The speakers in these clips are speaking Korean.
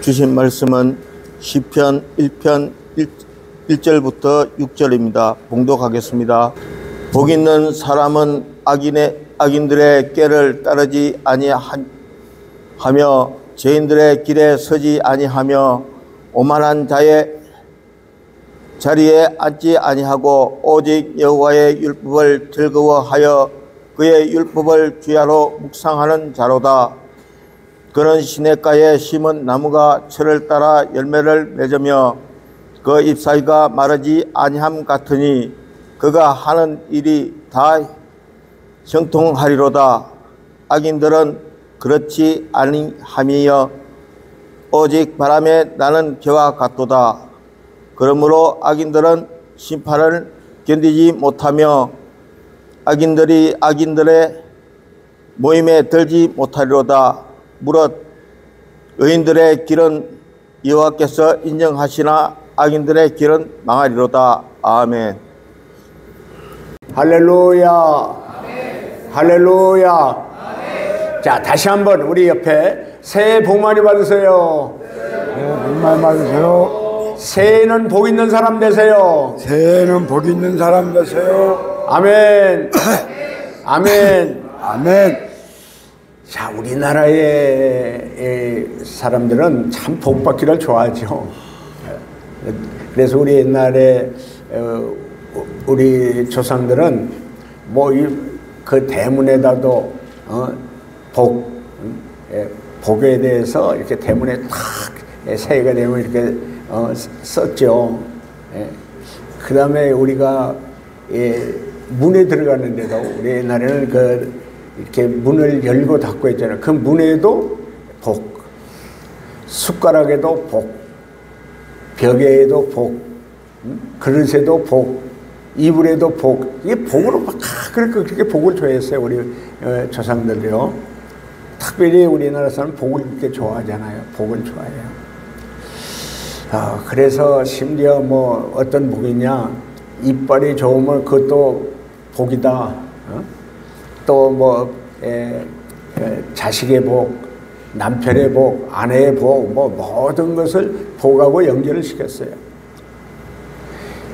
주신 말씀은 시편 1편 1절부터 6절입니다. 봉독하겠습니다. 복 있는 사람은 악인들의 꾀를 따르지 아니하며 죄인들의 길에 서지 아니하며 오만한 자의 자리에 앉지 아니하고 오직 여호와의 율법을 즐거워하여 그의 율법을 주야로 묵상하는 자로다. 그는 시냇가에 심은 나무가 철을 따라 열매를 맺으며 그 잎사귀가 마르지 아니함 같으니 그가 하는 일이 다 형통하리로다. 악인들은 그렇지 아니하며 오직 바람에 나는 겨와 같도다. 그러므로 악인들은 심판을 견디지 못하며 악인들이 악인들의 모임에 들지 못하리로다. 무릇 의인들의 길은 여호와께서 인정하시나 악인들의 길은 망하리로다. 아멘. 할렐루야. 아멘. 할렐루야. 아멘. 자, 다시 한번 우리 옆에 새해 복 많이 받으세요. 새해 복 많이 받으세요. 새해는 복 있는 사람 되세요. 새해는 복 있는 사람 되세요. 아멘. 아멘. 아멘. 자, 우리나라의 사람들은 참 복받기를 좋아하죠. 그래서 우리 옛날에 우리 조상들은 뭐 그 대문에다도 복에 대해서 이렇게 대문에 탁 새해가 되면 이렇게 썼죠. 그 다음에 우리가 문에 들어가는데도 우리 옛날에는 이렇게 문을 열고 닫고 했잖아요. 그 문에도 복, 숟가락에도 복, 벽에도 복, 그릇에도 복, 이불에도 복. 이게 복으로 막 그렇게 복을 좋아했어요. 우리 조상들이요. 특별히 우리나라 사람은 복을 그렇게 좋아하잖아요. 복을 좋아해요. 그래서 심지어 뭐 어떤 복이냐, 이빨이 좋으면 그것도 복이다. 또 뭐 자식의 복, 남편의 복, 아내의 복, 뭐 모든 것을 복하고 연결을 시켰어요.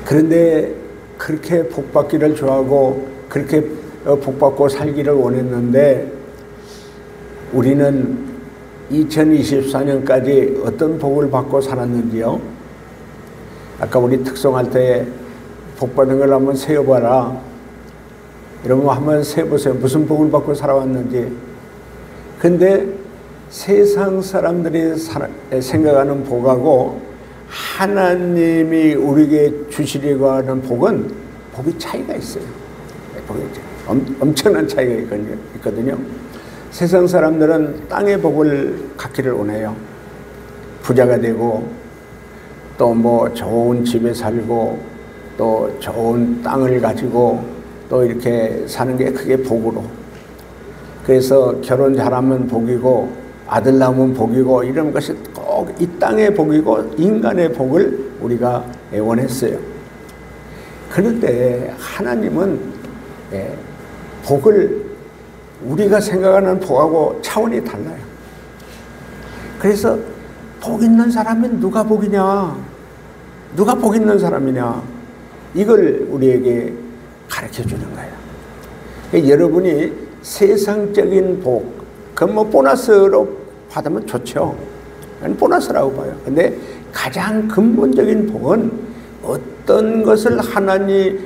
그런데 그렇게 복받기를 좋아하고 그렇게 복받고 살기를 원했는데 우리는 2024년까지 어떤 복을 받고 살았는지요? 아까 우리 특송할 때 복받은 걸 한번 세어봐라. 여러분 한번 세보세요. 무슨 복을 받고 살아왔는지. 근데 세상 사람들이 생각하는 복하고 하나님이 우리에게 주시려고 하는 복은 복이 차이가 있어요. 복이 엄청난 차이가 있거든요. 세상 사람들은 땅의 복을 갖기를 원해요. 부자가 되고 또 뭐 좋은 집에 살고 또 좋은 땅을 가지고 또 이렇게 사는 게 그게 복으로. 그래서 결혼 잘하면 복이고 아들 낳으면 복이고 이런 것이 꼭 이 땅의 복이고 인간의 복을 우리가 원했어요. 그런데 하나님은 복을 우리가 생각하는 복하고 차원이 달라요. 그래서 복 있는 사람은 누가 복이냐? 누가 복 있는 사람이냐? 이걸 우리에게 가르쳐 주는 거예요. 여러분이 세상적인 복, 그건 뭐 보너스로 받으면 좋죠. 보너스라고 봐요. 근데 가장 근본적인 복은 어떤 것을 하나님의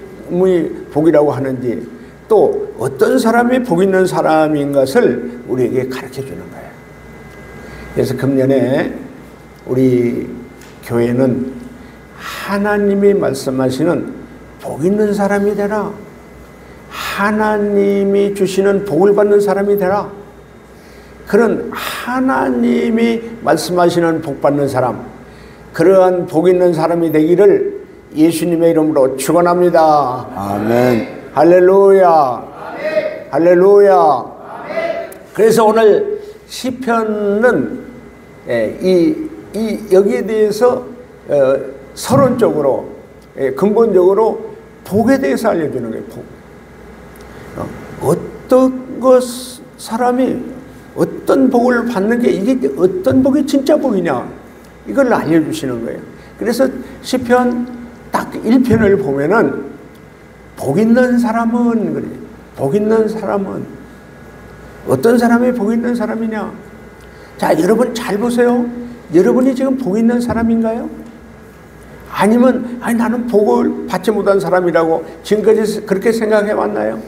복이라고 하는지 또 어떤 사람이 복 있는 사람인 것을 우리에게 가르쳐 주는 거예요. 그래서 금년에 우리 교회는 하나님이 말씀하시는 복 있는 사람이 되라. 하나님이 주시는 복을 받는 사람이 되라. 그런 하나님이 말씀하시는 복 받는 사람, 그러한 복 있는 사람이 되기를 예수님의 이름으로 축원합니다. 아멘. 할렐루야. 아멘. 할렐루야. 아멘. 그래서 오늘 시편은 여기에 대해서 서론적으로 근본적으로 복에 대해서 알려주는 거예요. 복. 어떤 사람이 어떤 복을 받는 게 이게 어떤 복이 진짜 복이냐? 이걸 알려주시는 거예요. 그래서 시편 딱 1편을 보면은 복 있는 사람은 그래. 복 있는 사람은 어떤 사람이 복 있는 사람이냐? 자, 여러분 잘 보세요. 여러분이 지금 복 있는 사람인가요? 아니면 나는 복을 받지 못한 사람이라고 지금까지 그렇게 생각해 왔나요?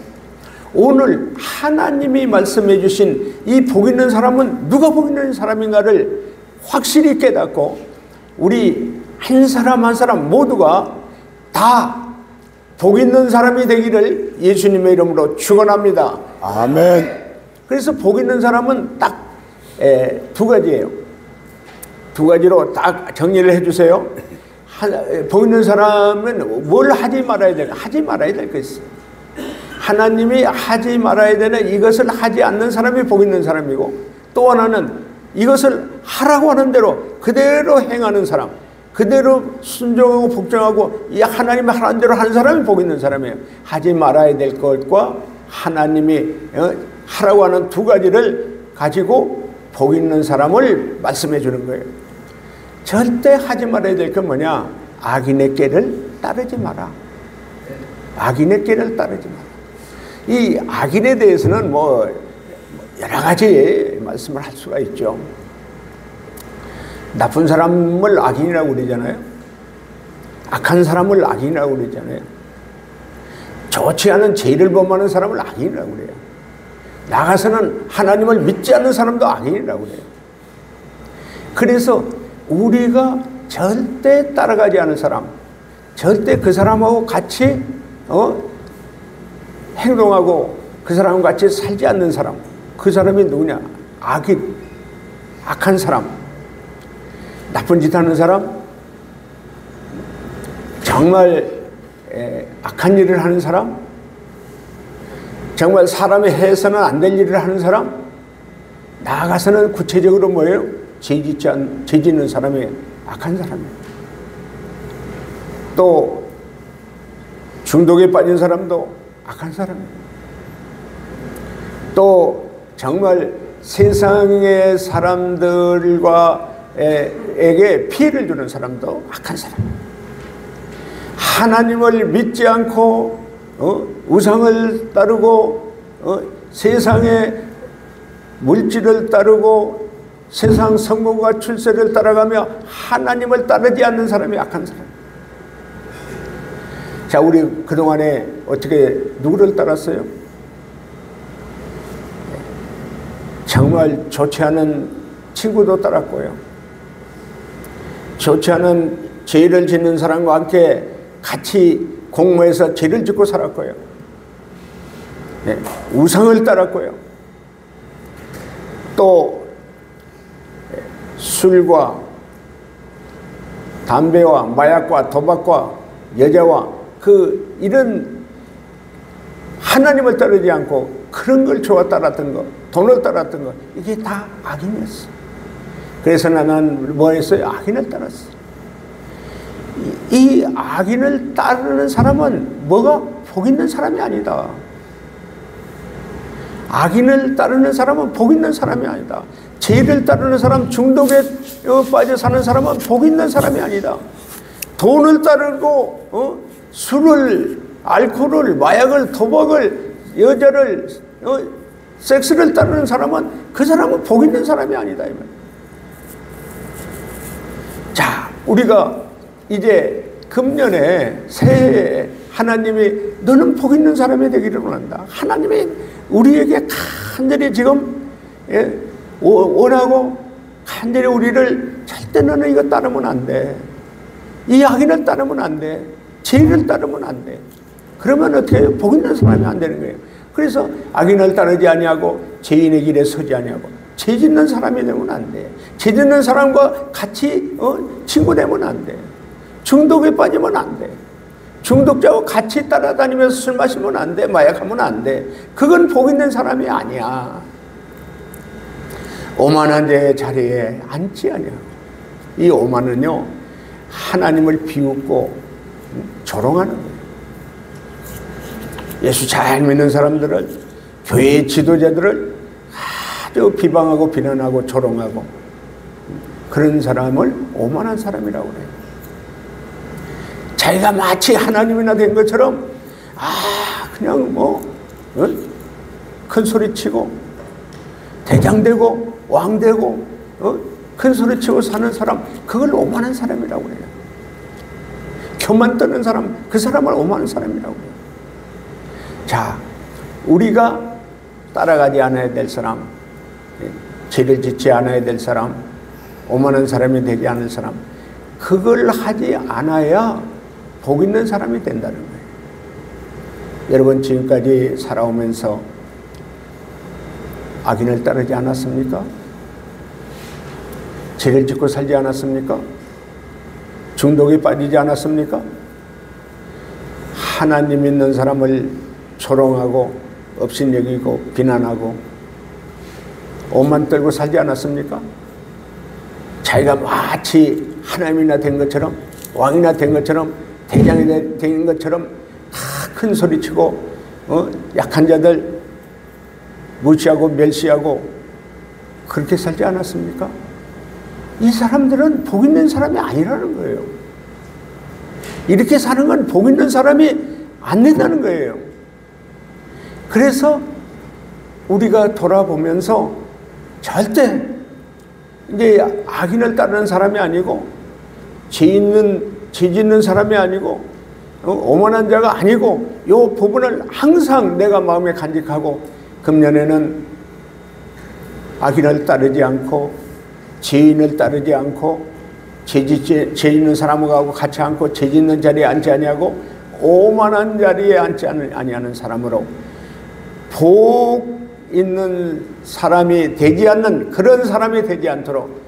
오늘 하나님이 말씀해 주신 이 복 있는 사람은 누가 복 있는 사람인가를 확실히 깨닫고 우리 한 사람 한 사람 모두가 다 복 있는 사람이 되기를 예수님의 이름으로 축원합니다. 아멘. 그래서 복 있는 사람은 딱 두 가지예요. 두 가지로 딱 정리를 해주세요. 복 있는 사람은 뭘 하지 말아야 될까? 하지 말아야 될 것이 있어요. 하나님이 하지 말아야 되는 이것을 하지 않는 사람이 복 있는 사람이고, 또 하나는 이것을 하라고 하는 대로 그대로 행하는 사람, 그대로 순종하고 복종하고 이 하나님이 하라는 대로 하는 사람이 복 있는 사람이에요. 하지 말아야 될 것과 하나님이 하라고 하는 두 가지를 가지고 복 있는 사람을 말씀해 주는 거예요. 절대 하지 말아야 될 건 뭐냐? 악인의 길을 따르지 마라. 악인의 길을 따르지 마라. 이 악인에 대해서는 뭐 여러 가지 말씀을 할 수가 있죠. 나쁜 사람을 악인이라고 그러잖아요. 악한 사람을 악인이라고 그러잖아요. 좋지 않은 죄를 범하는 사람을 악인이라고 그래요. 나가서는 하나님을 믿지 않는 사람도 악인이라고 그래요. 그래서 우리가 절대 따라가지 않은 사람, 절대 그 사람하고 같이 행동하고 그 사람과 같이 살지 않는 사람, 그 사람이 누구냐? 악인, 악한 사람, 나쁜 짓 하는 사람, 정말 악한 일을 하는 사람, 정말 사람이 해서는 안 될 일을 하는 사람, 나아가서는 구체적으로 뭐예요? 죄 짓는 사람이 악한 사람이에요. 또 중독에 빠진 사람도 악한 사람이에요. 또 정말 세상의 사람들에게 피해를 주는 사람도 악한 사람이에요. 하나님을 믿지 않고 우상을 따르고 세상의 물질을 따르고 세상 성공과 출세를 따라가며 하나님을 따르지 않는 사람이 악한 사람. 자, 우리 그동안에 어떻게 누구를 따랐어요? 정말 좋지 않은 친구도 따랐고요. 좋지 않은 죄를 짓는 사람과 함께 같이 공모해서 죄를 짓고 살았고요. 네, 우상을 따랐고요. 또 술과 담배와 마약과 도박과 여자와 이런 하나님을 따르지 않고 그런 걸 좋아 따랐던 거, 돈을 따랐던 거, 이게 다 악인이었어. 그래서 나는 뭐 했어요? 악인을 따랐어. 이 악인을 따르는 사람은 뭐가 복 있는 사람이 아니다. 악인을 따르는 사람은 복 있는 사람이 아니다. 죄를 따르는 사람, 중독에 빠져 사는 사람은 복 있는 사람이 아니다. 돈을 따르고 술을, 알코올을, 마약을, 도박을, 여자를, 섹스를 따르는 사람은 그 사람은 복 있는 사람이 아니다. 자, 우리가 이제 금년에 새해에 하나님이 너는 복 있는 사람이 되기를 원한다. 하나님이 우리에게 간절히 지금 원하고 간절히 우리를 절대 너는 이거 따르면 안 돼. 이 악인을 따르면 안 돼. 죄를 따르면 안 돼. 그러면 어떻게 해요? 복 있는 사람이 안 되는 거예요. 그래서 악인을 따르지 아니하고 죄인의 길에 서지 아니하고 죄 짓는 사람이 되면 안 돼. 죄 짓는 사람과 같이 친구 되면 안 돼. 중독에 빠지면 안 돼. 중독자와 같이 따라다니면서 술 마시면 안 돼. 마약하면 안 돼. 그건 복 있는 사람이 아니야. 오만한 자의 자리에 앉지 아니하고. 이 오만은요, 하나님을 비웃고 조롱하는 거예요. 예수 잘 믿는 사람들을, 교회의 지도자들을 아주 비방하고 비난하고 조롱하고 그런 사람을 오만한 사람이라고 그래요. 자기가 마치 하나님이나 된 것처럼 그냥 큰 소리 치고 대장 되고 왕 되고 큰 소리 치고 사는 사람, 그걸 오만한 사람이라고 그래요. 교만 떠는 사람, 그 사람을 오만한 사람이라고 그래요. 자, 우리가 따라가지 않아야 될 사람, 죄를 짓지 않아야 될 사람, 오만한 사람이 되지 않을 사람, 그걸 하지 않아야 복 있는 사람이 된다는 거예요. 여러분, 지금까지 살아오면서 악인을 따르지 않았습니까? 죄를 짓고 살지 않았습니까? 중독에 빠지지 않았습니까? 하나님 믿는 사람을 조롱하고 업신여기고 비난하고 오만 떨고 살지 않았습니까? 자기가 마치 하나님이나 된 것처럼, 왕이나 된 것처럼, 대장이 된 것처럼 다 큰 소리치고 약한 자들 무시하고 멸시하고 그렇게 살지 않았습니까? 이 사람들은 복 있는 사람이 아니라는 거예요. 이렇게 사는 건 복 있는 사람이 안 된다는 거예요. 그래서 우리가 돌아보면서 절대 이제 악인을 따르는 사람이 아니고 죄 짓는 사람이 아니고 오만한 자가 아니고 이 부분을 항상 내가 마음에 간직하고 금년에는 악인을 따르지 않고 죄인을 따르지 않고 죄 짓는 사람하고 같이 앉고 죄 짓는 자리에 앉지 아니하고 오만한 자리에 앉지 아니하는 사람으로 복 있는 사람이 되지 않는 그런 사람이 되지 않도록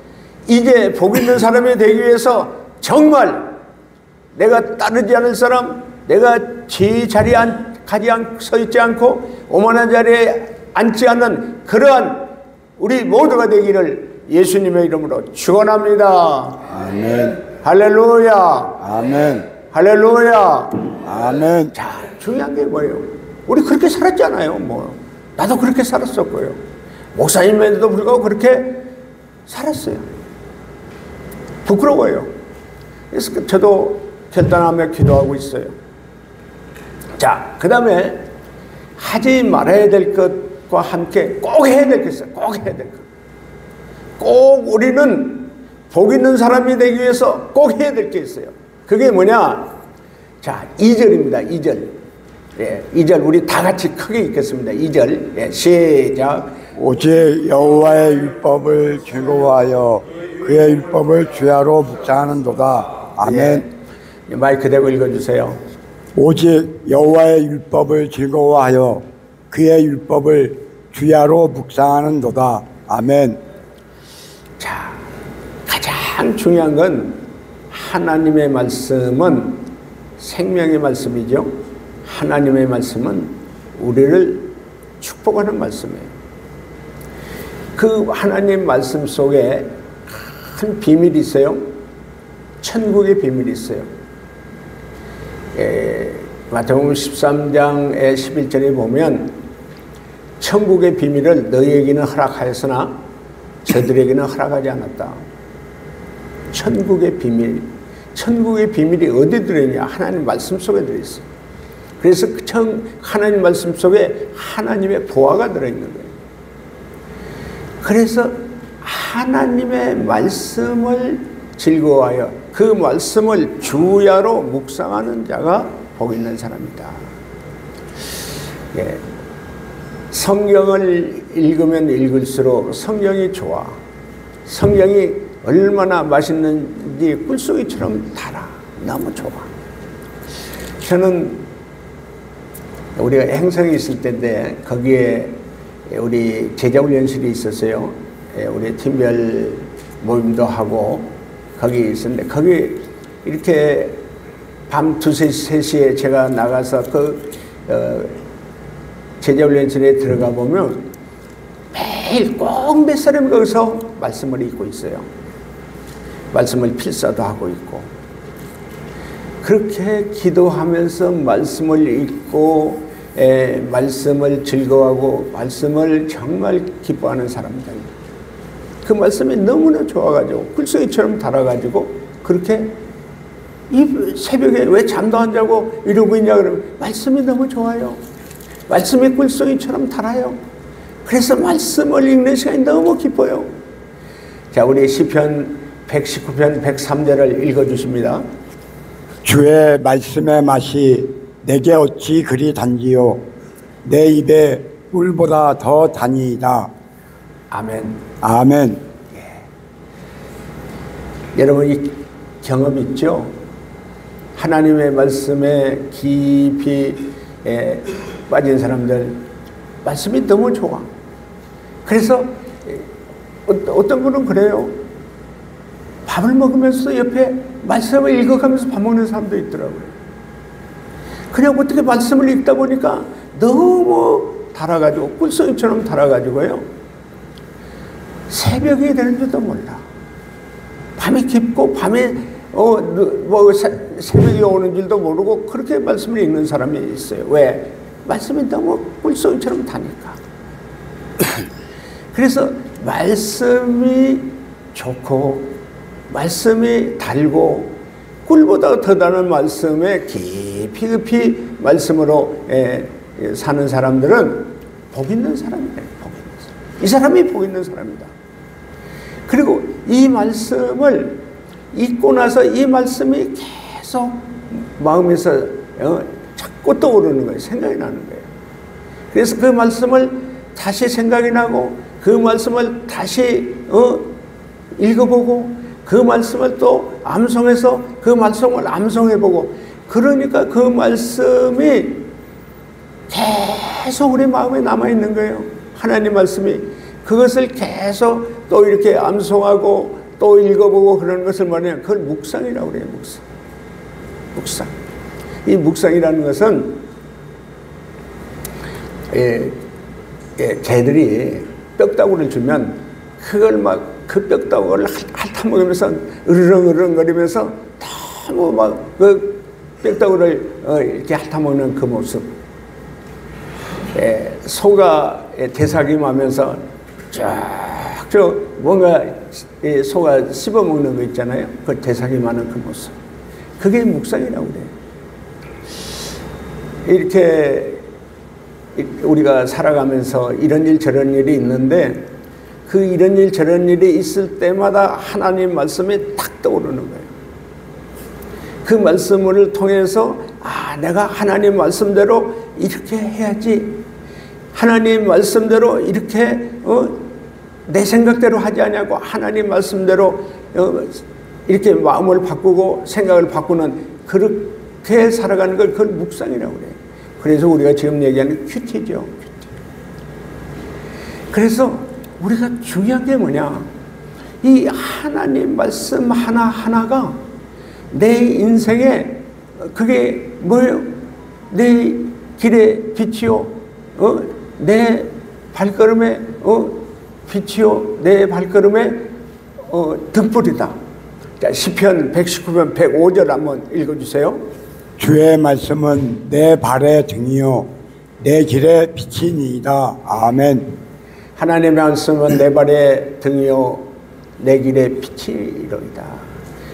이제 복 있는 사람이 되기 위해서 정말 내가 따르지 않을 사람, 내가 죄 자리에 서 있지 않고 오만한 자리에 앉지 않는 그러한 우리 모두가 되기를 예수님의 이름으로 축원합니다. 아멘. 할렐루야. 아멘. 할렐루야. 아멘. 자, 중요한 게 뭐예요? 우리 그렇게 살았잖아요. 나도 그렇게 살았었고요. 목사님에도 불구하고 그렇게 살았어요. 부끄러워요. 그래서 저도 결단하며 기도하고 있어요. 자, 그 다음에 하지 말아야 될 것과 함께 꼭 해야 될 것 있어요. 꼭 해야 될 것. 꼭 우리는 복 있는 사람이 되기 위해서 꼭 해야 될 게 있어요. 그게 뭐냐? 자, 2절입니다. 2절. 예, 2절 우리 다 같이 크게 읽겠습니다. 2절. 예, 시작. 오직 여호와의 율법을 즐거워하여 그의 율법을 주야로 묵상하는도다. 아멘. 예, 마이크 대고 읽어주세요. 오직 여호와의 율법을 즐거워하여 그의 율법을 주야로 묵상하는도다. 아멘. 자, 가장 중요한 건 하나님의 말씀은 생명의 말씀이죠. 하나님의 말씀은 우리를 축복하는 말씀이에요. 그 하나님 말씀 속에 큰 비밀이 있어요. 천국의 비밀이 있어요. 마태복음 13장의 11절에 보면 천국의 비밀을 너희에게는 허락하였으나 저들에게는 허락하지 않았다. 천국의 비밀. 천국의 비밀이 어디 들어있냐? 하나님 말씀 속에 들어있어요. 그래서 하나님 말씀 속에 하나님의 보화가 들어있는 거예요. 그래서 하나님의 말씀을 즐거워하여 그 말씀을 주야로 묵상하는 자가 복 있는 사람이다. 예. 성경을 읽으면 읽을수록 성경이 좋아. 성경이 얼마나 맛있는지 꿀송이처럼 달아. 너무 좋아. 저는 우리가 행성에 있을 때인데 거기에 우리 제자훈련실이 있었어요. 우리 팀별 모임도 하고 거기 있었는데 거기 이렇게 밤 2시, 3시에 제가 나가서 제자훈련실에 들어가 보면 매일 꼭 몇 사람이 거기서 말씀을 읽고 있어요. 말씀을 필사도 하고 있고 그렇게 기도하면서 말씀을 읽고 말씀을 즐거워하고 말씀을 정말 기뻐하는 사람들. 그 말씀이 너무나 좋아가지고 꿀송이처럼 달아가지고 그렇게 이 새벽에 왜 잠도 안 자고 이러고 있냐 그러면 말씀이 너무 좋아요. 말씀이 꿀송이처럼 달아요. 그래서 말씀을 읽는 시간이 너무 기뻐요. 자, 우리 시편 119편 103절을 읽어주십니다. 주의 말씀의 맛이 내게 어찌 그리 단지요 내 입에 꿀보다 더 단이다. 아멘. 아멘. 여러분 이 경험 있죠? 하나님의 말씀에 깊이 빠진 사람들 말씀이 너무 좋아. 그래서 어떤 분은 그래요. 밥을 먹으면서 옆에 말씀을 읽어가면서 밥 먹는 사람도 있더라고요. 그냥 어떻게 말씀을 읽다 보니까 너무 달아가지고 꿀송이처럼 달아가지고요. 새벽이 되는 줄도 몰라. 밤이 깊고 밤에 새벽이 오는 줄도 모르고 그렇게 말씀을 읽는 사람이 있어요. 왜? 말씀이 너무 꿀송이처럼 다니까. 그래서 말씀이 좋고 말씀이 달고 꿀보다 더 다른 말씀에 깊이 말씀으로 사는 사람들은 복 있는 사람이에요. 복 있는 사람. 이 사람이 복 있는 사람이다. 그리고 이 말씀을 읽고 나서 이 말씀이 계속 마음에서 자꾸 떠오르는 거예요. 생각이 나는 거예요. 그래서 그 말씀을 다시 생각이 나고 그 말씀을 다시 읽어보고 그 말씀을 또 암송해서 그 말씀을 암송해보고 그러니까 그 말씀이 계속 우리 마음에 남아있는 거예요. 하나님 말씀이 그것을 계속 또 이렇게 암송하고 또 읽어보고 그러는 것을 뭐냐면 그걸 묵상이라고 그래요. 묵상. 이 묵상이라는 것은 개들이 뼈다구를 주면 그걸 막 그 뼈다구를 핥아먹으면서 으르렁거리면서 너무 막 그 뼈다구를 이렇게 핥아먹는 그 모습. 소가 대사김하면서 쫙 뭔가 소가 씹어먹는 거 있잖아요. 그 대사김하는 그 모습. 그게 묵상이라고 그래요. 이렇게 우리가 살아가면서 이런 일 저런 일이 있는데 그 이런 일 저런 일이 있을 때마다 하나님 말씀이 탁 떠오르는 거예요. 그 말씀을 통해서 내가 하나님 말씀대로 이렇게 해야지. 하나님 말씀대로 이렇게 내 생각대로 하지 않냐고 하나님 말씀대로 이렇게 마음을 바꾸고 생각을 바꾸는 그렇게 살아가는 걸 그걸 묵상이라고 그래요. 그래서 우리가 지금 얘기하는 큐티죠. 큐티. 그래서 우리가 중요한 게 뭐냐? 이 하나님 말씀 하나하나가 내 인생에 그게 뭐예요? 내 길의 빛이요. 내 발걸음에 빛이요. 내 발걸음에 등불이다. 자, 시편 119편 105절 한번 읽어주세요. 주의 말씀은 내 발의 등이요 내 길의 빛이니이다. 아멘. 하나님의 말씀은 내 발의 등이요 내 길의 빛이로이다.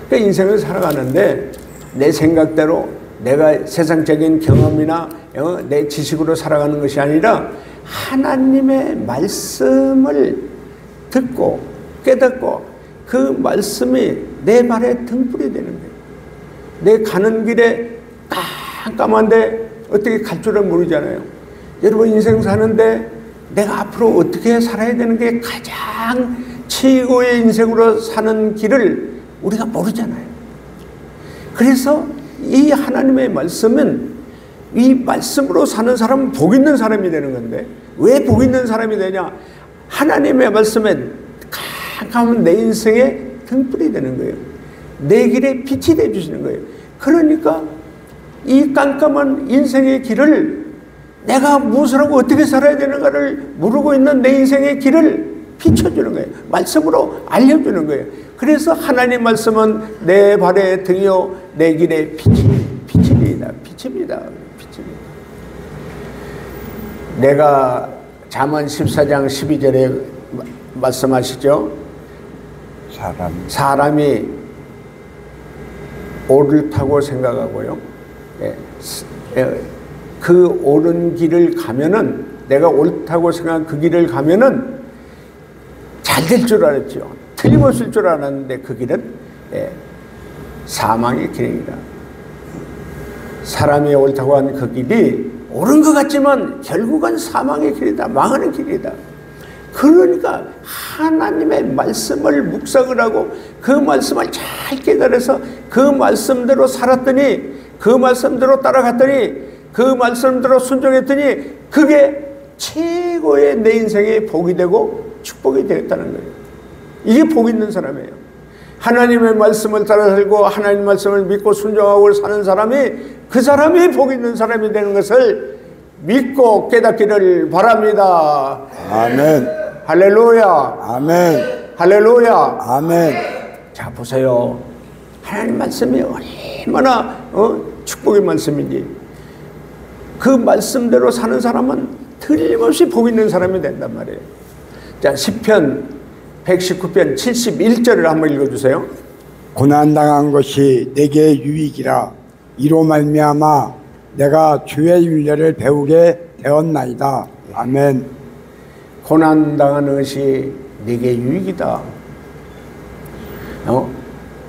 그러니까 인생을 살아가는데 내 생각대로 내가 세상적인 경험이나 내 지식으로 살아가는 것이 아니라 하나님의 말씀을 듣고 깨닫고 그 말씀이 내 발의 등불이 되는 거예요. 내 가는 길에 깜깜한데 어떻게 갈 줄은 모르잖아요. 여러분 인생 사는데 내가 앞으로 어떻게 살아야 되는 게 가장 최고의 인생으로 사는 길을 우리가 모르잖아요. 그래서 이 하나님의 말씀은 이 말씀으로 사는 사람은 복 있는 사람이 되는 건데 왜 복 있는 사람이 되냐? 하나님의 말씀에 깜깜한 내 인생의 등불이 되는 거예요. 내 길에 빛이 되어주시는 거예요. 그러니까 이 깜깜한 인생의 길을 내가 무엇을 하고 어떻게 살아야 되는가를 모르고 있는 내 인생의 길을 비춰주는 거예요. 말씀으로 알려주는 거예요. 그래서 하나님 말씀은 내 발의 등이요 내 길의 빛입니다. 빛입니다. 내가 잠언 14장 12절에 말씀하시죠. 사람이 옳다고 생각하고요. 그 옳은 길을 가면은, 내가 옳다고 생각한 그 길을 가면은 잘 될 줄 알았죠. 틀림없을 줄 알았는데 그 길은 사망의 길이다. 사람이 옳다고 한 그 길이 옳은 것 같지만 결국은 사망의 길이다. 망하는 길이다. 그러니까 하나님의 말씀을 묵상을 하고 그 말씀을 잘 깨달아서 그 말씀대로 살았더니, 그 말씀대로 따라갔더니, 그 말씀대로 순종했더니 그게 최고의 내 인생의 복이 되고 축복이 되었다는 거예요. 이게 복 있는 사람이에요. 하나님의 말씀을 따라 살고 하나님의 말씀을 믿고 순종하고 사는 사람이, 그 사람이 복 있는 사람이 되는 것을 믿고 깨닫기를 바랍니다. 아멘. 할렐루야. 아멘. 할렐루야. 아멘. 자, 보세요. 하나님 말씀이 얼마나 축복의 말씀인지. 그 말씀대로 사는 사람은 틀림없이 복 있는 사람이 된단 말이에요. 자, 시편 119편 71절을 한번 읽어주세요. 고난당한 것이 내게 유익이라. 이로 말미암아 내가 주의 윤례를 배우게 되었나이다. 아멘. 고난당하는 것이 내게 유익이다.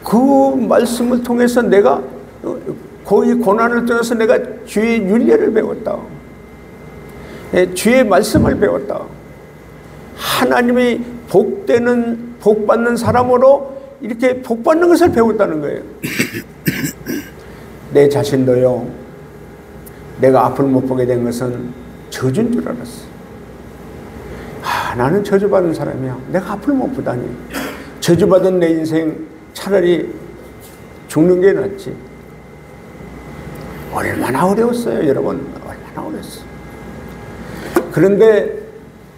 그 말씀을 통해서 내가, 그 고난을 통해서 내가 주의 윤례를 배웠다. 주의 말씀을 배웠다. 하나님이 복받는 사람으로 이렇게 복받는 것을 배웠다는 거예요. 내 자신도요, 내가 앞을 못 보게 된 것은 저주인 줄 알았어. 나는 저주받은 사람이야. 내가 앞을 못 보다니. 저주받은 내 인생 차라리 죽는 게 낫지. 얼마나 어려웠어요, 여러분. 얼마나 어려웠어요. 그런데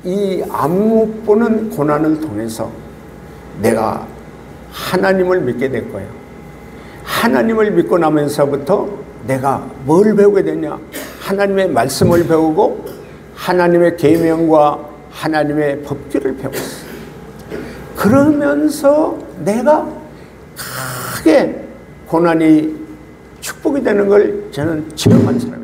이 앞못 보는 고난을 통해서 내가 하나님을 믿게 될 거예요. 하나님을 믿고 나면서부터 내가 뭘 배우게 되냐? 하나님의 말씀을 배우고 하나님의 계명과 하나님의 법규를 배웠어요. 그러면서 내가 크게 고난이 축복이 되는 걸 저는 체험한 사람이에요.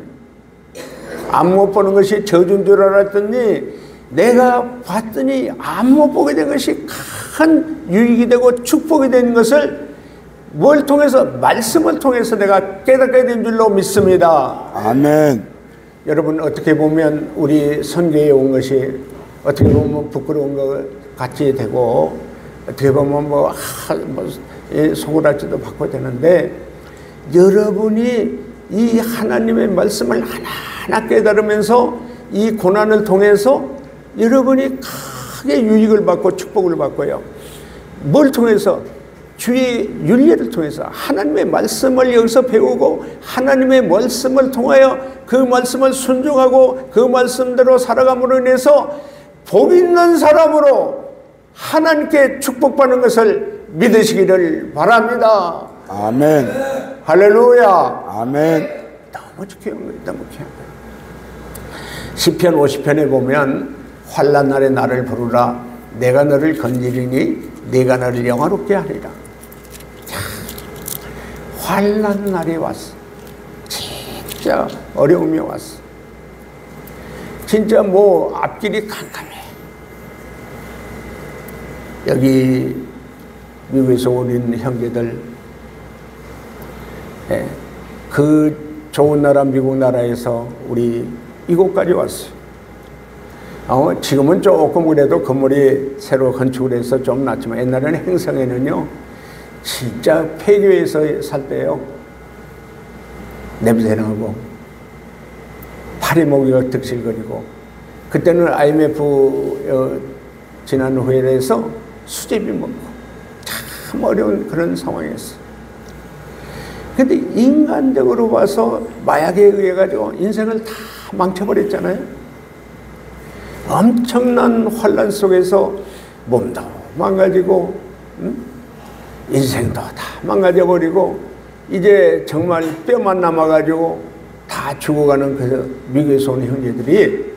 안 못 보는 것이 저주인 줄 알았더니 내가 봤더니 안 못 보게 된 것이 큰 유익이 되고 축복이 되는 것을 뭘 통해서? 말씀을 통해서 내가 깨닫게 된 줄로 믿습니다. 아멘. 여러분, 어떻게 보면 우리 선교에 온 것이 어떻게 보면 부끄러운 것 같이 되고 어떻게 보면 소홀할지도 받고 되는데, 여러분이 이 하나님의 말씀을 하나하나 깨달으면서 이 고난을 통해서 여러분이 크게 유익을 받고 축복을 받고요. 뭘 통해서? 주의 윤례를 통해서 하나님의 말씀을 여기서 배우고 하나님의 말씀을 통하여 그 말씀을 순종하고 그 말씀대로 살아감으로 인해서 복 있는 사람으로 하나님께 축복받는 것을 믿으시기를 바랍니다. 아멘. 할렐루야. 아멘. 너무 귀한 거예요. 너무 귀한 거예요. 시편 50편에 보면 환난 날에 나를 부르라. 내가 너를 건지리니 네가 너를 영화롭게 하리라. 환난 날이 왔어. 진짜 어려움이 왔어. 진짜 앞길이 캄캄해. 여기 미국에서 오는 형제들, 그 좋은 나라 미국 나라에서 우리 이곳까지 왔어요. 지금은 조금 그래도 건물이 새로 건축을 해서 좀 낫지만 옛날에는 행성에는요 진짜 폐교에서 살 때요 냄새나고 팔이 목이 득실거리고, 그때는 IMF 지난 후에 해서 수제비 먹고 참 어려운 그런 상황이었어요. 근데 인간적으로 봐서 마약에 의해 가지고 인생을 다 망쳐버렸잖아요. 엄청난 환란 속에서 몸도 망가지고 인생도 다 망가져버리고 이제 정말 뼈만 남아가지고 다 죽어가는 그 미국에서 온 형제들이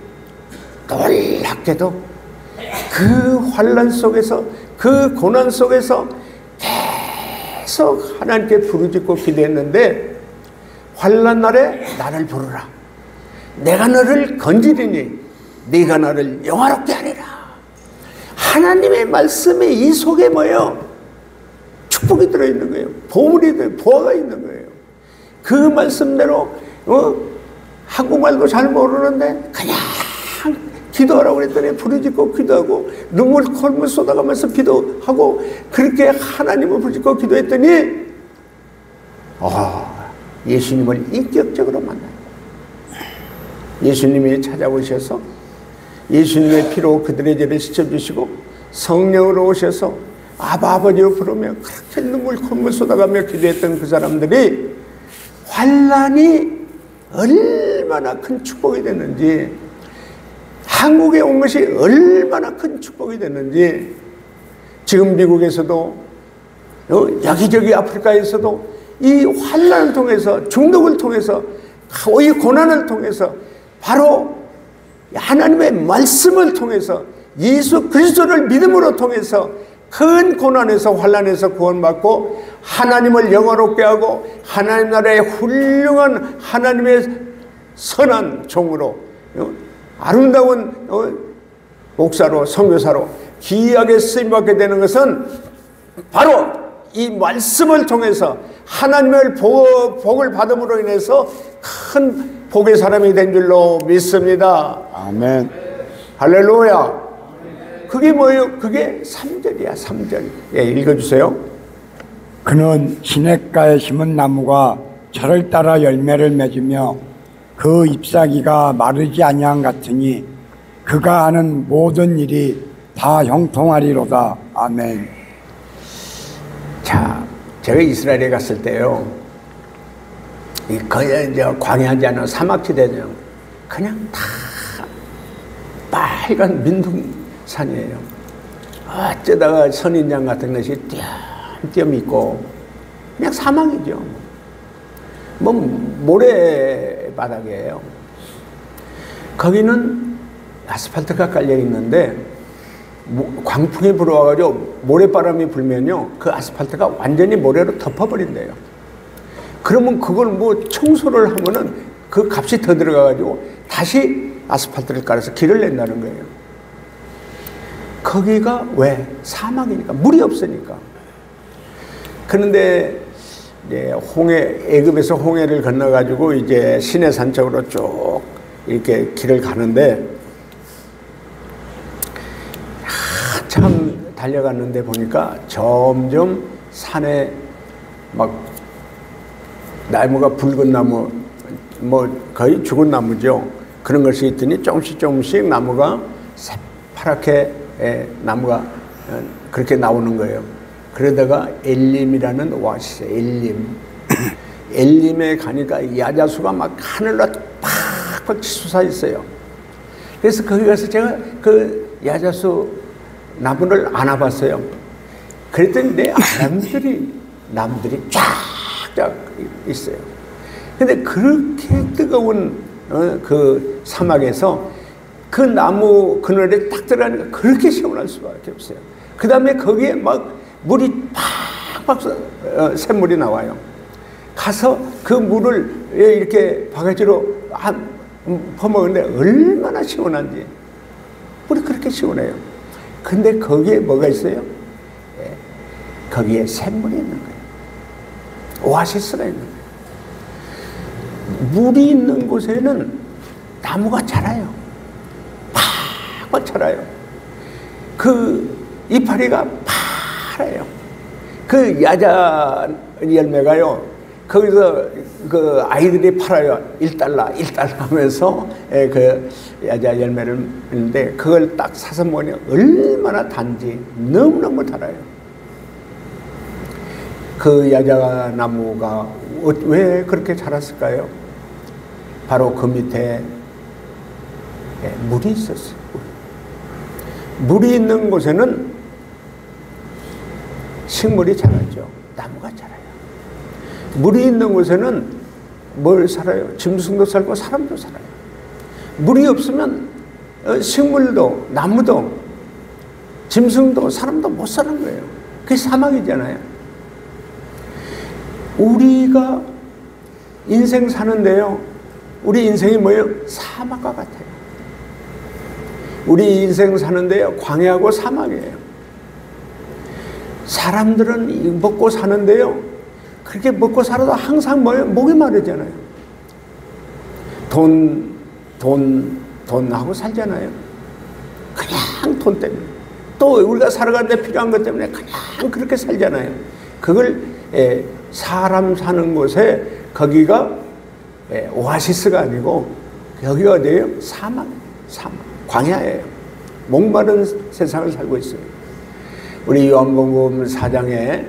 놀랍게도 그 환란 속에서 그 고난 속에서 계속 하나님께 부르짖고 기도했는데 환난 날에 나를 부르라. 내가 너를 건지리니 네가 나를 영화롭게 하리라. 하나님의 말씀이 이 속에 뭐예요? 축복이 들어있는 거예요. 보화가 있는 거예요. 그 말씀대로 한국말도 잘 모르는데 그냥 기도하라고 그랬더니 부르짖고 기도하고 눈물 콧물 쏟아가면서 기도하고 그렇게 하나님을 부르짖고 기도했더니 예수님을 인격적으로 만나요. 예수님이 찾아오셔서 예수님의 피로 그들의 죄를 씻어주시고 성령으로 오셔서 아버지로 부르며 그렇게 눈물 콧물 쏟아가며 기도했던 그 사람들이 환난이 얼마나 큰 축복이 됐는지, 한국에 온 것이 얼마나 큰 축복이 됐는지, 지금 미국에서도 여기저기 아프리카에서도 이 환난을 통해서, 중독을 통해서, 이 고난을 통해서, 바로 하나님의 말씀을 통해서, 예수 그리스도를 믿음으로 통해서 큰 고난에서 환난에서 구원받고 하나님을 영화롭게 하고 하나님 나라의 훌륭한 하나님의 선한 종으로, 아름다운 목사로, 선교사로 귀하게 쓰임받게 되는 것은 바로 이 말씀을 통해서 하나님의 복을 받음으로 인해서 큰 복의 사람이 된 줄로 믿습니다. 아멘. 할렐루야. 그게 뭐예요? 그게 3절이야, 3절. 예, 읽어주세요. 그는 시냇가에 심은 나무가 철을 따라 열매를 맺으며 그 잎사귀가 마르지 아니한 같으니 그가 하는 모든 일이 다 형통하리로다. 아멘. 자, 제가 이스라엘에 갔을 때요, 거의 이제 광야지 않은 사막지대죠. 그냥 다 빨간 민둥산이에요. 어쩌다가 선인장 같은 것이 띄엄띄엄 있고 그냥 사막이죠. 뭐 모래바닥이에요. 거기는 아스팔트가 깔려 있는데 광풍이 불어와가지고 모래바람이 불면요, 그 아스팔트가 완전히 모래로 덮어버린대요. 그러면 그걸 뭐 청소를 하면은 그 값이 더 들어가가지고 다시 아스팔트를 깔아서 길을 낸다는 거예요. 거기가 왜? 사막이니까, 물이 없으니까. 그런데 이제 애굽에서 홍해를 건너가지고 이제 시내산 쪽으로 쭉 이렇게 길을 가는데 한참 달려갔는데 보니까 점점 산에 막 나무가 붉은 나무, 뭐 거의 죽은 나무죠. 그런 것이 있더니 조금씩 나무가 새파랗게 나무가 그렇게 나오는 거예요. 그러다가 엘림이라는 오아시스, 엘림에 가니까 야자수가 막 하늘로 팍팍 솟아 있어요. 그래서 거기 가서 제가 그 야자수 나무를 안아봤어요. 그랬더니 내 나무들이 쫙쫙 있어요. 근데 그렇게 뜨거운 그 사막에서 그 나무 그늘에 딱 들어가니까 그렇게 시원할 수밖에 없어요. 그 다음에 거기에 막 물이 팍팍 샘물이 나와요. 가서 그 물을 이렇게 바가지로 퍼먹는데 얼마나 시원한지. 물이 그렇게 시원해요. 근데 거기에 뭐가 있어요? 거기에 샘물이 있는 거예요. 오아시스가 있는 거예요. 물이 있는 곳에는 나무가 자라요. 팍팍 자라요. 그 이파리가 파래요. 그 야자 열매가요, 거기서 그 아이들이 팔아요. 1달러 하면서 그 야자 열매를 먹는데 그걸 딱 사서 먹으니 얼마나 단지 너무너무 달아요. 그 야자 나무가 왜 그렇게 자랐을까요? 바로 그 밑에 물이 있었어요. 물이 있는 곳에는 식물이 자라죠. 나무가 자라요. 물이 있는 곳에는 뭘 살아요? 짐승도 살고 사람도 살아요. 물이 없으면 식물도 나무도 짐승도 사람도 못 사는 거예요. 그게 사막이잖아요. 우리가 인생 사는데요, 우리 인생이 뭐예요? 사막과 같아요. 우리 인생 사는데요, 광야하고 사막이에요. 사람들은 먹고 사는데요, 그렇게 먹고 살아도 항상 뭐예요? 목이 마르잖아요. 돈 하고 살잖아요. 그냥 돈 때문에. 또 우리가 살아가는데 필요한 것 때문에 그냥 그렇게 살잖아요. 그걸 사람 사는 곳에 거기가 오아시스가 아니고 여기가 어디예요? 사막, 광야예요. 목마른 세상을 살고 있어요. 우리 요한복음 4장에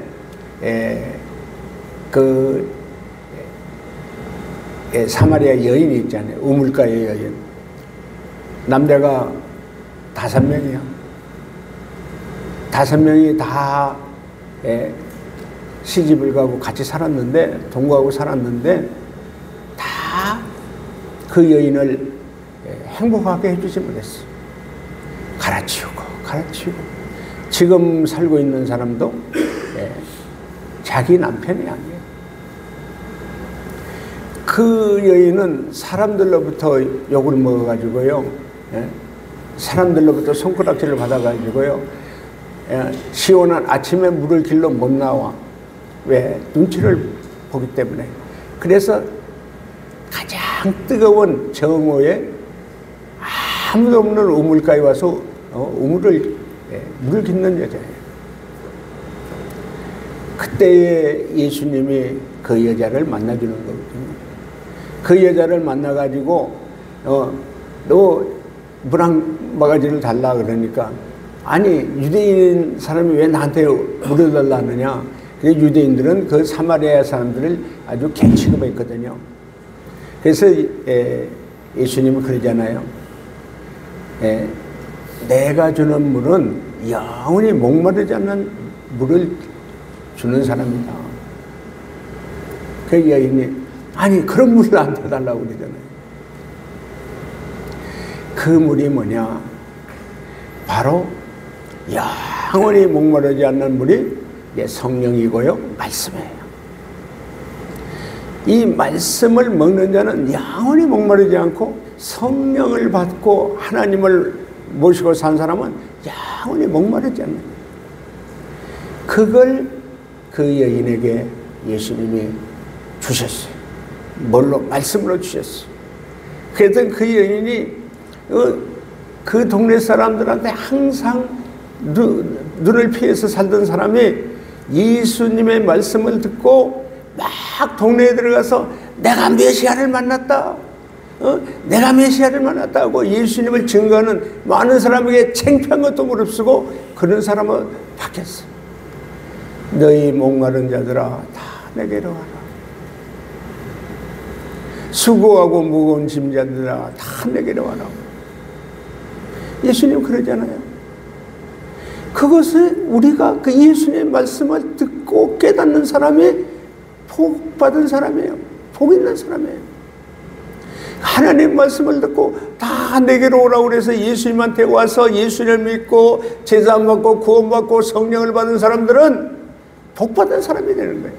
사마리아 여인이 있잖아요. 우물가의 여인. 남자가 5명이요. 5명이 다 시집을 가고 같이 살았는데, 동거하고 살았는데, 다 그 여인을 행복하게 해주지 못했어요. 갈아치우고. 지금 살고 있는 사람도 자기 남편이 아니에요. 그 여인은 사람들로부터 욕을 먹어가지고요, 사람들로부터 손가락질을 받아가지고요, 시원한 아침에 물을 길러 못 나와. 왜? 눈치를 보기 때문에. 그래서 가장 뜨거운 정오에 아무도 없는 우물가에 와서 물을 깃는 여자예요. 그때에 예수님이 그 여자를 만나주는 거거든요. 그 여자를 만나가지고 너 물 한 바가지를 달라 그러니까, 아니 유대인 사람이 왜 나한테 물을 달라 하느냐. 그래서 유대인들은 그 사마리아 사람들을 아주 개 취급했거든요. 그래서 예수님은 그러잖아요. 내가 주는 물은 영원히 목마르지 않는 물을 주는 사람이다. 그 여인이 아니 그런 물을 안 달라고 그러잖아요. 그 물이 뭐냐? 바로 영원히 목마르지 않는 물이 성령이고요, 말씀이에요. 이 말씀을 먹는 자는 영원히 목마르지 않고 성령을 받고 하나님을 모시고 산 사람은 영원히 목마르지 않는 거예요. 그걸 그 여인에게 예수님이 주셨어요. 뭘로? 말씀으로 주셨어요. 그랬더니 그 여인이 그 동네 사람들한테 항상 눈을 피해서 살던 사람이 예수님의 말씀을 듣고 막 동네에 들어가서 내가 메시아를 만났다, 내가 메시아를 만났다고 예수님을 증거하는 많은 사람에게 창피한 것도 무릅쓰고 그런 사람은 바뀌었어. 너희 목마른 자들아 다 내게로 와라. 수고하고 무거운 짐자들아 다 내게로 와라. 예수님 그러잖아요. 그것을 우리가 그 예수님의 말씀을 듣고 깨닫는 사람이 복 받은 사람이에요. 복 있는 사람이에요. 하나님 말씀을 듣고 다 내게로 오라고 그래서 예수님한테 와서 예수를 믿고 제사 받고 구원받고 성령을 받은 사람들은 복 받은 사람이 되는 거예요.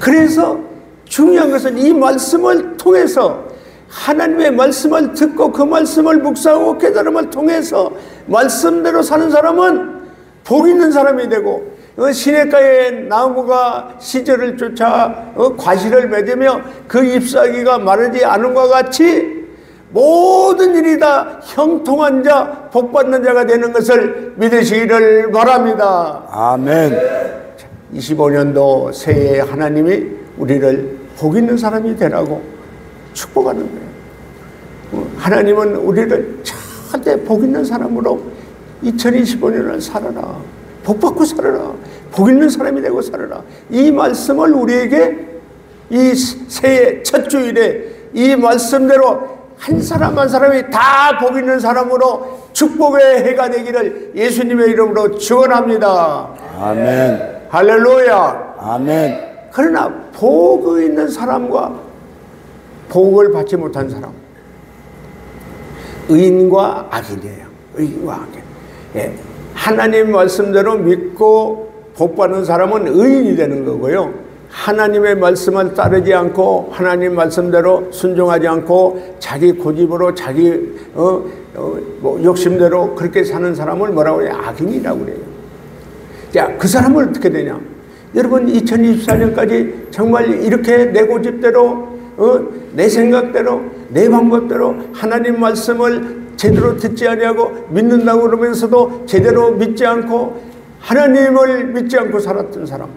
그래서 중요한 것은 이 말씀을 통해서 하나님의 말씀을 듣고 그 말씀을 묵상하고 깨달음을 통해서 말씀대로 사는 사람은 복 있는 사람이 되고, 시냇가에 나무가 시절을 쫓아 과실을 맺으며 그 잎사귀가 마르지 않은 것과 같이 모든 일이 다 형통한 자, 복 받는 자가 되는 것을 믿으시기를 바랍니다. 아멘. 25년도 새해에 하나님이 우리를 복 있는 사람이 되라고 축복하는 거예요. 하나님은 우리를 절대 복 있는 사람으로 2025년을 살아라. 복 받고 살아라. 복 있는 사람이 되고 살아라. 이 말씀을 우리에게 이 새해 첫 주일에 이 말씀대로 한 사람 한 사람이 다 복 있는 사람으로 축복의 해가 되기를 예수님의 이름으로 축원합니다. 아멘. 할렐루야. 아멘. 그러나 복이 있는 사람과 복을 받지 못한 사람, 의인과 악인이에요. 의인과 악인. 예. 하나님 말씀대로 믿고 복 받는 사람은 의인이 되는 거고요. 하나님의 말씀을 따르지 않고 하나님 말씀대로 순종하지 않고 자기 고집으로 자기 욕심대로 그렇게 사는 사람을 뭐라고 해요? 악인이라고 그래요. 자, 그 사람은 어떻게 되냐? 여러분 2024년까지 정말 이렇게 내 고집대로 내 생각대로 내 방법대로 하나님 말씀을 제대로 듣지 아니하고 믿는다고 그러면서도 제대로 믿지 않고 하나님을 믿지 않고 살았던 사람,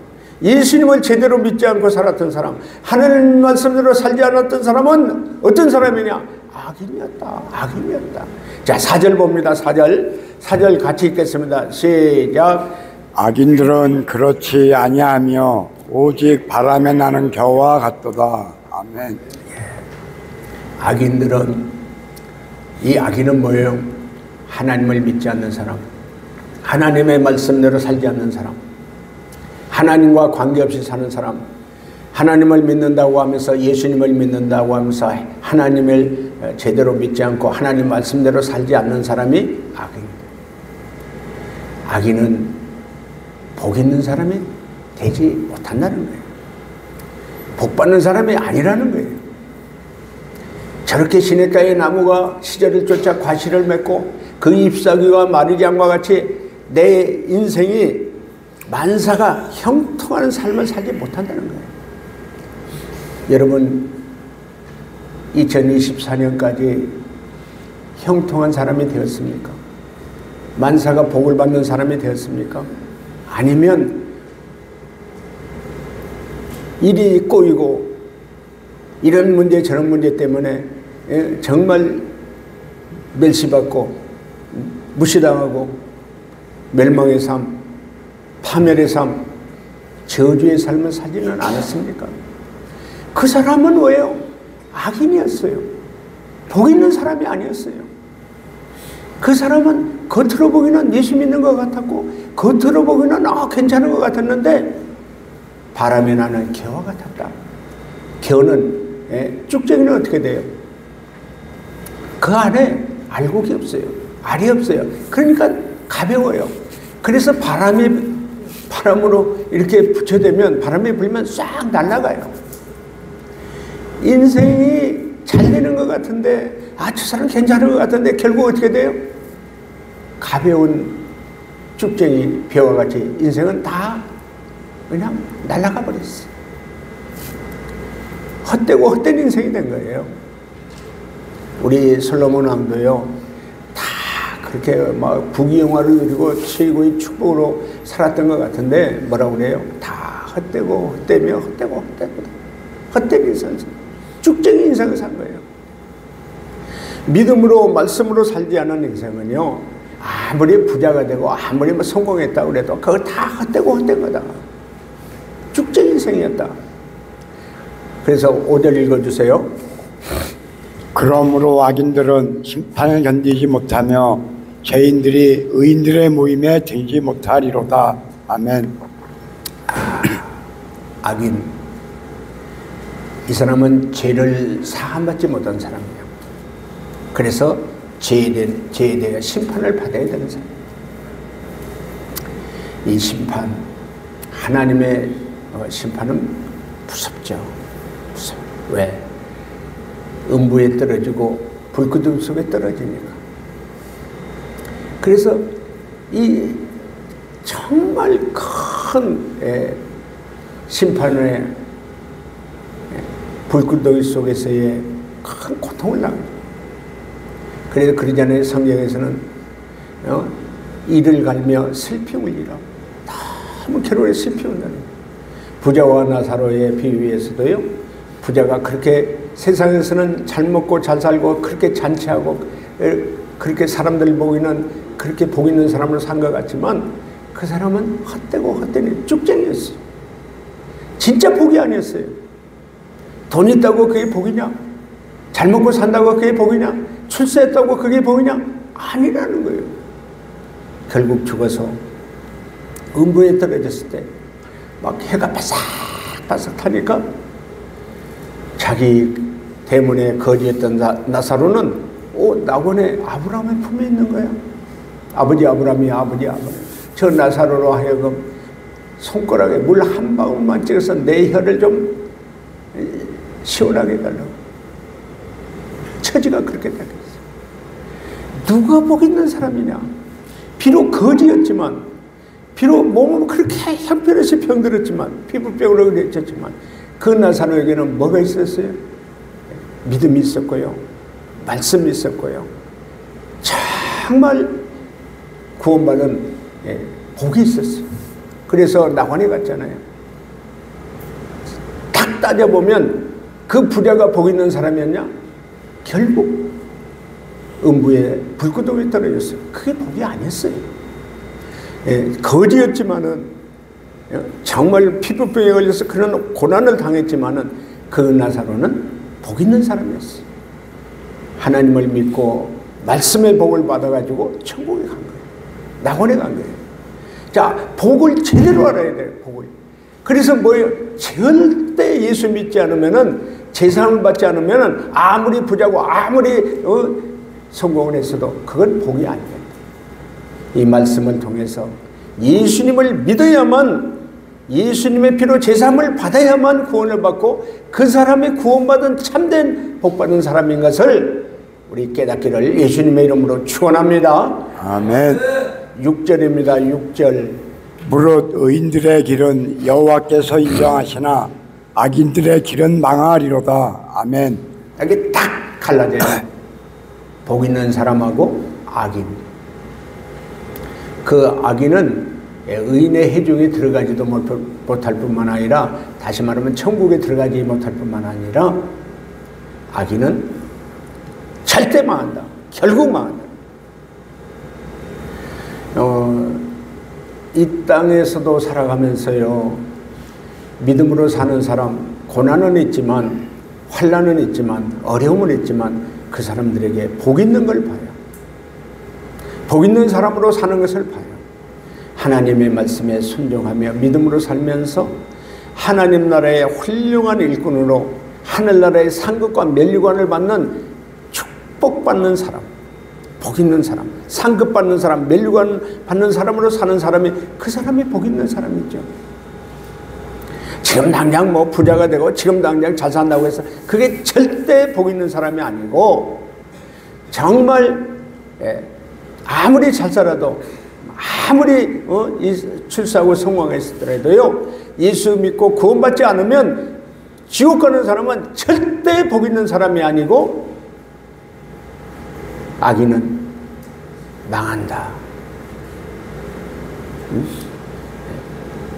예수님을 제대로 믿지 않고 살았던 사람, 하나님 말씀대로 살지 않았던 사람은 어떤 사람이냐? 악인이었다. 악인이었다. 자, 4절 봅니다. 4절 같이 읽겠습니다. 시작. 악인들은 그렇지 아니하며 오직 바람에 나는 겨와 같도다. 아멘. 악인들은, 이 악인은 뭐예요? 하나님을 믿지 않는 사람, 하나님의 말씀대로 살지 않는 사람, 하나님과 관계없이 사는 사람, 하나님을 믿는다고 하면서 예수님을 믿는다고 하면서 하나님을 제대로 믿지 않고 하나님 말씀대로 살지 않는 사람이 악인입니다. 악인은 복 있는 사람이 되지 못한다는 거예요. 복 받는 사람이 아니라는 거예요. 저렇게 시냇가의 나무가 시절을 쫓아 과실을 맺고 그 잎사귀와 마르지않과 같이 내 인생이 만사가 형통하는 삶을 살지 못한다는 거예요. 여러분 2024년까지 형통한 사람이 되었습니까? 만사가 복을 받는 사람이 되었습니까? 아니면 일이 꼬이고 이런 문제 저런 문제 때문에 정말 멸시받고 무시당하고 멸망의 삶, 파멸의 삶, 저주의 삶을 살지는 않았습니까? 그 사람은 왜요? 악인이었어요. 복 있는 사람이 아니었어요. 그 사람은 겉으로 보기는 예수 믿는 것 같았고 겉으로 보기는 괜찮은 것 같았는데 바람에 나는 겨와 같았다. 겨는 쭉정이는 어떻게 돼요? 그 안에 알곡이 없어요. 알이 없어요. 그러니까 가벼워요. 그래서 바람으로 이렇게 붙여대면 바람이 불면 싹 날아가요. 인생이 잘 되는 것 같은데 저 사람 괜찮은 것 같은데 결국 어떻게 돼요? 가벼운 쭉정이 벼와 같이 인생은 다 그냥 날아가 버렸어요. 헛되고 헛된 인생이 된 거예요. 우리 솔로몬 왕도요, 다 그렇게 막 부귀영화를 누리고 최고의 축복으로 살았던 것 같은데 뭐라고 그래요? 다 헛되고 헛되며 헛되고 헛된 인생, 쭉정이 인생을 산 거예요. 믿음으로 말씀으로 살지 않은 인생은요, 아무리 부자가 되고 아무리 성공했다고 그래도 그거 다 헛되고 헛된 거다. 쭉정이 인생이었다. 그래서 5절 읽어주세요. 그러므로 악인들은 심판을 견디지 못하며 죄인들이 의인들의 모임에 들지 못하리로다. 아멘. 악인, 이 사람은 죄를 사함받지 못한 사람이에요. 그래서 죄에 대해 심판을 받아야 되는 사람. 이 심판, 하나님의 심판은 무섭죠. 무서워. 왜? 음부에 떨어지고 불구덩이 속에 떨어지니까. 그래서 이 정말 큰 심판의 불구덩이 속에서의 큰 고통을 당합니다. 그래서 그러잖아요. 성경에서는 이를 갈며 슬피 울리라. 너무 괴로워 슬피 운다는 거예요. 부자와 나사로의 비유에서도요, 부자가 그렇게 세상에서는 잘 먹고 잘 살고 그렇게 잔치하고 그렇게 사람들 보기는 그렇게 복 있는 사람으로 산 것 같지만 그 사람은 헛되고 헛된 쭉정이었어요. 진짜 복이 아니었어요. 돈 있다고 그게 복이냐? 잘 먹고 산다고 그게 복이냐? 출세했다고 그게 복이냐? 아니라는 거예요. 결국 죽어서 음부에 떨어졌을 때 막 해가 바삭바삭 타니까 자기 대문에 거주했던 나사로는 낙원에 아브라함의 품에 있는 거야. 아버지 아브라함이 아버지 아브라함. 저 나사로로 하여금 손가락에 물 한 방울만 찍어서 내 혀를 좀 시원하게 해달라고. 처지가 그렇게 되겠어요. 누가 복 있는 사람이냐? 비록 거지였지만, 비록 몸은 그렇게 형편없이 병들었지만, 피부병으로 그랬지만, 그 나사로에게는 뭐가 있었어요? 믿음이 있었고요, 말씀이 있었고요, 정말 구원받은 복이 있었어요. 그래서 낙원에 갔잖아요. 딱 따져보면 그 부자가 복 있는 사람이었냐? 결국 음부에 불구덩이에 떨어졌어요. 그게 복이 아니었어요. 거지였지만은, 정말 피부병에 걸려서 그런 고난을 당했지만은 그 나사로는 복 있는 사람이었어요. 하나님을 믿고 말씀의 복을 받아가지고 천국에 간 거예요. 낙원에 간 거예요. 자, 복을 제대로 알아야 돼요. 복을. 그래서 뭐예요? 절대 예수 믿지 않으면은, 제사함을 받지 않으면은, 아무리 부자고 아무리 성공을 했어도 그건 복이 아닙니다. 이 말씀을 통해서 예수님을 믿어야만, 예수님의 피로 제사함을 받아야만 구원을 받고 그 사람이 구원받은 참된 복받은 사람인 것을 우리 깨닫기를 예수님의 이름으로 축원합니다. 아멘. 6절입니다. 6절. 무릇 의인들의 길은 여호와께서 인정하시나 악인들의 길은 망하리로다. 아멘. 여기 딱 갈라져요. 복 있는 사람하고 악인. 그 악인은 의인의 해중에 들어가지도 못할 뿐만 아니라, 다시 말하면 천국에 들어가지 못할 뿐만 아니라, 악인은 절대 망한다. 결국 망한다. 이 땅에서도 살아가면서요, 믿음으로 사는 사람, 고난은 있지만, 환난은 있지만, 어려움은 있지만, 그 사람들에게 복 있는 걸 봐요. 복 있는 사람으로 사는 것을 봐요. 하나님의 말씀에 순종하며 믿음으로 살면서 하나님 나라의 훌륭한 일꾼으로 하늘나라의 상급과 멸류관을 받는 축복받는 사람, 복 있는 사람, 상급받는 사람, 멸류관 받는 사람으로 사는 사람이, 그 사람이 복 있는 사람이죠. 지금 당장 뭐 부자가 되고 지금 당장 잘 산다고 해서 그게 절대 복 있는 사람이 아니고, 정말 아무리 잘 살아도, 아무리 출세하고 성공했더라도요, 예수 믿고 구원받지 않으면 지옥 가는 사람은 절대 복 있는 사람이 아니고, 악인은 망한다.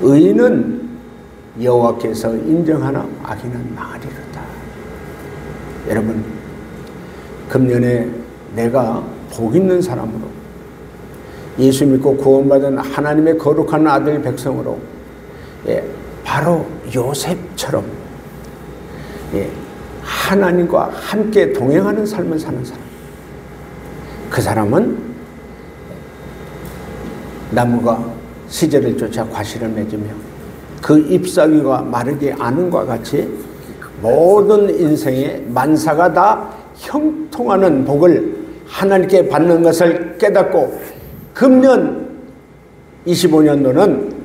의인은 여호와께서 인정하나 악인은 망하리로다. 여러분, 금년에 내가 복 있는 사람으로, 예수 믿고 구원받은 하나님의 거룩한 아들 백성으로, 바로 요셉처럼 하나님과 함께 동행하는 삶을 사는 사람, 그 사람은 나무가 시절을 쫓아 과실을 맺으며 그 잎사귀가 마르지 않은 것과 같이 모든 인생의 만사가 다 형통하는 복을 하나님께 받는 것을 깨닫고, 금년 25년도는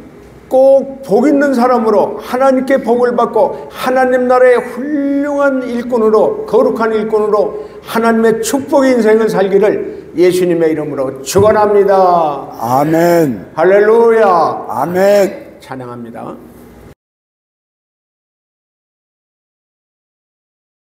꼭 복 있는 사람으로 하나님께 복을 받고 하나님 나라의 훌륭한 일꾼으로, 거룩한 일꾼으로 하나님의 축복의 인생을 살기를 예수님의 이름으로 축원합니다. 아멘. 할렐루야. 아멘. 찬양합니다.